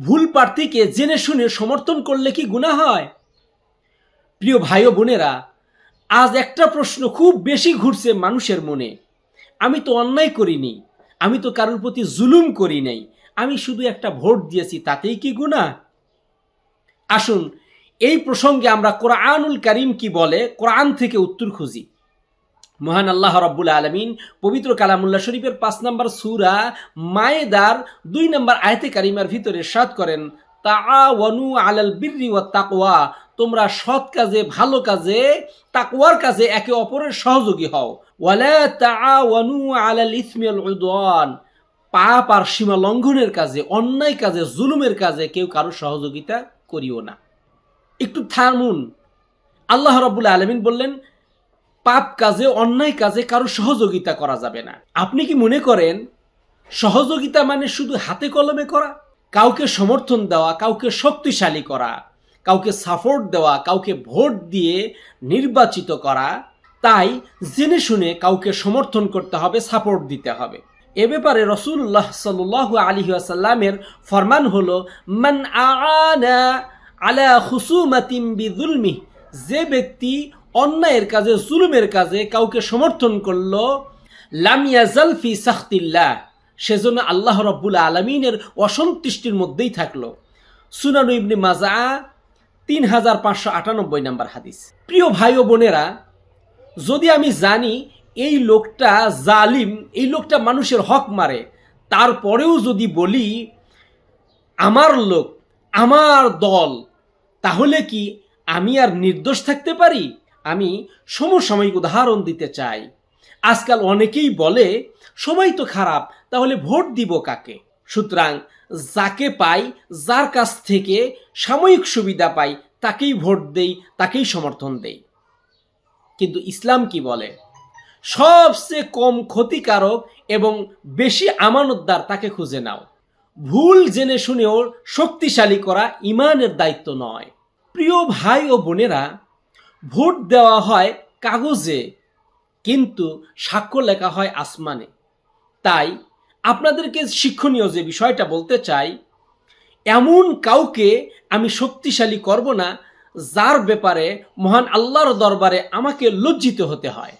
ভুল প্রার্থীকে জেনে শুনে সমর্থন করলে কি গুনাহ হয়? প্রিয় ভাই ও বোনেরা, আজ একটা প্রশ্ন খুব বেশি ঘুরছে মানুষের মনে। আমি তো অন্যায় করিনি, আমি তো কারোর প্রতি জুলুম করি নাই, আমি শুধু একটা ভোট দিয়েছি, তাতেই কি গুনাহ? আসুন এই প্রসঙ্গে আমরা কোরআনুল কারীম কি বলে কোরআন থেকে উত্তর খুঁজি। মহান আল্লাহ রাব্বুল আলামিন পবিত্র কালামুল্লাহ শরীফের 5 নম্বর সূরা মায়েদার 2 নম্বর আয়াতে কারিমার ভিতরে ইরশাদ করেন, তাআওয়ানু আলাল বিররি ওয়াত তাকওয়া, তোমরা সৎ কাজে, ভালো কাজে, তাকওয়ার কাজে একে অপরের সহযোগী হও। ওয়ালা তাআওয়ানু আলাল ইসমি ওয়াল উদওয়ান, পাপ আর সীমা লঙ্ঘনের কাজে, অন্যায় কাজে, জুলুমের কাজে কেউ কারো সহযোগিতা করিও না। একটু থামুন। আল্লাহ রাব্বুল আলামিন বললেন পাপ কাজে, অন্যায় কাজে কারো সহযোগিতা করা যাবে না। আপনি কি মনে করেন সহযোগিতা মানে শুধু হাতে কলমে করা? কাউকে সমর্থন দেওয়া, কাউকে শক্তিশালী করা, কাউকে সাপোর্ট দেওয়া, কাউকে ভোট দিয়ে নির্বাচিত করা। তাই জেনে শুনে কাউকে সমর্থন করতে হবে, সাপোর্ট দিতে হবে। এ ব্যাপারে রাসূলুল্লাহ সাল্লাল্লাহু আলাইহি ওয়াসাল্লামের ফরমান হলো, মান আ'আনা আলা খুসুমাতিন বিযুলমি, যে ব্যক্তি অন্যায়ের কাজে, জুলুমের কাজে কাউকে সমর্থন করলো, লাম ইয়াজাল ফি সাখতিল্লাহ, সেজন্য আল্লাহ রাব্বুল আলামিনের অসন্তুষ্টির মধ্যেই থাকলো। সুনান ইবনে মাজাহ 3598 নম্বর হাদিস। প্রিয় ভাই ও বোনেরা, যদি আমি জানি এই লোকটা জালিম, এই লোকটা মানুষের হক মারে, তারপরেও যদি বলি আমার লোক, আমার দল, তাহলে কি আমি আর নির্দোষ থাকতে পারি? আমি সমসাময়িক উদাহরণ দিতে চাই। আজকাল অনেকেই বলে সবাই তো খারাপ, তাহলে ভোট দিব কাকে? সুতরাং যাকে পাই, যার কাছ থেকে সাময়িক সুবিধা পাই, তাকেই ভোট দেই, তাকেই সমর্থন দেই। কিন্তু ইসলাম কি বলে? সবচেয়ে কম ক্ষতিকারক এবং বেশি আমানতদার তাকে খুঁজে নাও। ভুল জেনে শুনেও শক্তিশালী করা ঈমানের দায়িত্ব নয়। প্রিয় ভাই ও বোনেরা, ভোট দেওয়া হয় কাগজে, কিন্তু সাক্ষ্য লেখা হয় আসমানে। তাই আপনাদেরকে শিক্ষণীয় যে বিষয়টা বলতে চাই, এমন কাউকে আমি শক্তিশালী করব না যার ব্যাপারে মহান আল্লাহর দরবারে আমাকে লজ্জিত হতে হয়।